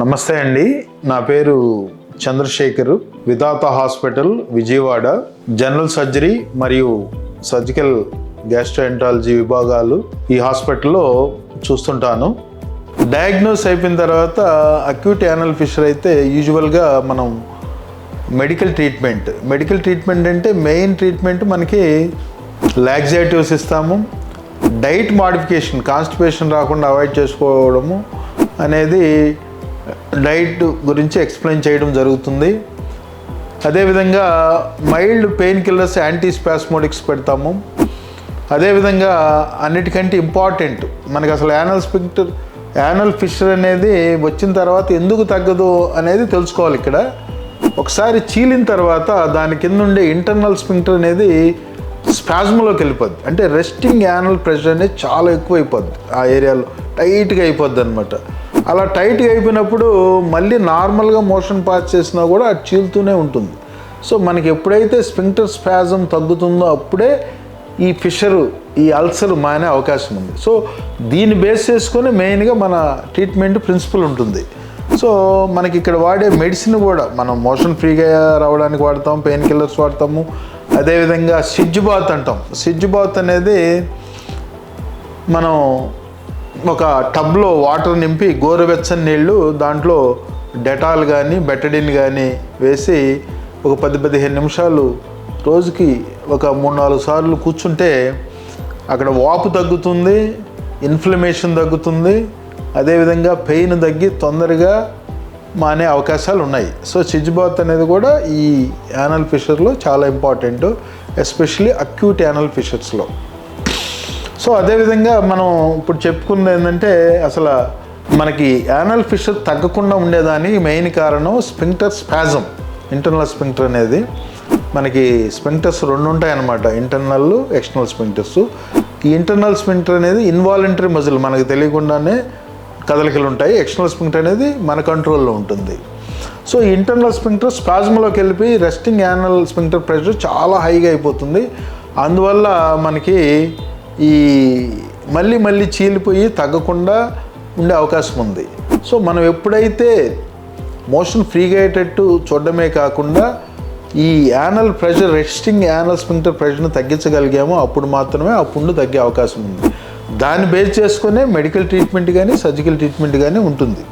నమస్తే అండి, నా పేరు చంద్రశేఖర్. విధాత హాస్పిటల్ విజయవాడ జనరల్ సర్జరీ మరియు సర్జికల్ గ్యాస్ట్రోఎంట్రాలజీ విభాగాలు ఈ హాస్పిటల్లో చూస్తుంటాను. డయాగ్నోస్ అయిపోయిన తర్వాత అక్యూట్ యానల్ ఫిషర్ అయితే యూజువల్గా మనం మెడికల్ ట్రీట్మెంట్ అంటే మెయిన్ ట్రీట్మెంట్ మనకి లాక్సేటివ్స్ ఇస్తాము. డైట్ మాడిఫికేషన్, కాన్స్టిపేషన్ రాకుండా అవాయిడ్ చేసుకోవడము అనేది డైట్ గురించి ఎక్స్ప్లెయిన్ చేయడం జరుగుతుంది. అదేవిధంగా మైల్డ్ పెయిన్ కిల్లర్స్, యాంటీస్పాస్మోడిక్స్ పెడతాము. అదేవిధంగా అన్నిటికంటే ఇంపార్టెంట్ మనకి అసలు యానల్ ఫిషర్ అనేది వచ్చిన తర్వాత ఎందుకు తగ్గదు అనేది తెలుసుకోవాలి. ఇక్కడ ఒకసారి చీలిన తర్వాత దాని కింద ఉండే ఇంటర్నల్ స్పింక్టర్ అనేది స్పాజ్మ్లోకి వెళ్ళిపోద్ది. అంటే రెస్టింగ్ యానల్ ప్రెషర్ అనేది చాలా ఎక్కువ అయిపోద్ది, ఆ ఏరియాలో టైట్గా అయిపోద్ది అనమాట. అలా టైట్గా అయిపోయినప్పుడు మళ్ళీ నార్మల్గా మోషన్ పాస్ చేసినా కూడా అది చీలుతూనే ఉంటుంది. సో మనకి ఎప్పుడైతే స్పింక్టర్ స్పాజం తగ్గుతుందో అప్పుడే ఈ ఫిషరు, ఈ అల్సర్ మానే అవకాశం ఉంది. సో దీన్ని బేస్ చేసుకొని మెయిన్గా మన ట్రీట్మెంట్ ప్రిన్సిపల్ ఉంటుంది. సో మనకి ఇక్కడ వాడే మెడిసిన్ కూడా మనం మోషన్ ఫ్రీగా రావడానికి వాడతాం, పెయిన్ కిల్లర్స్ వాడతాము. అదేవిధంగా సిడ్జ్ బాత్ అంటాం. సిడ్జ్ బాత్ అనేది మనం ఒక టబ్లో వాటర్ నింపి గోరువెచ్చని నీళ్ళు, దాంట్లో డెటాల్ కానీ బెటడిన్ కానీ వేసి ఒక 10-15 నిమిషాలు రోజుకి ఒక 3-4 సార్లు కూర్చుంటే అక్కడ వాపు తగ్గుతుంది, ఇన్ఫ్లమేషన్ తగ్గుతుంది, అదేవిధంగా పెయిన్ తగ్గి తొందరగా మానే అవకాశాలు ఉన్నాయి. సో సిడ్జ్ బాత్ అనేది కూడా ఈ యానల్ ఫిషర్లో చాలా ఇంపార్టెంట్, ఎస్పెషల్లీ అక్యూట్ యానల్ ఫిషర్స్లో. సో అదేవిధంగా మనం ఇప్పుడు చెప్పుకుంది ఏంటంటే అసలు మనకి యానల్ ఫిషర్ తగ్గకుండా ఉండేదానికి మెయిన్ కారణం స్పింక్టర్ స్పాజం. ఇంటర్నల్ స్పింక్టర్ అనేది మనకి స్పింక్టర్స్ 2 ఉంటాయన్నమాట, ఇంటర్నల్, ఎక్స్టర్నల్ స్పింక్టర్స్. ఈ ఇంటర్నల్ స్పింక్టర్ అనేది ఇన్వాలంటరీ మజిల్, మనకు తెలియకుండానే కదలికలు ఉంటాయి. ఎక్స్టర్నల్ స్పింక్టర్ అనేది మన కంట్రోల్లో ఉంటుంది. సో ఈ ఇంటర్నల్ స్పింక్టర్ స్పాజ్మ్లోకి వెళ్ళిపోయి రెస్టింగ్ యానల్ స్పింక్టర్ ప్రెషర్ చాలా హైగా అయిపోతుంది. అందువల్ల మనకి ఈ మళ్ళీ చీలిపోయి తగ్గకుండా ఉండే అవకాశం ఉంది. సో మనం ఎప్పుడైతే మోషన్ ఫ్రీగా అయ్యేటట్టు చూడడమే కాకుండా ఈ anal pressure, resting anal sphincter ప్రెషర్ని తగ్గించగలిగామో అప్పుడు మాత్రమే ఆ పుండు తగ్గే అవకాశం ఉంది. దాన్ని బేస్ చేసుకునే మెడికల్ ట్రీట్మెంట్ కానీ సర్జికల్ ట్రీట్మెంట్ కానీ ఉంటుంది.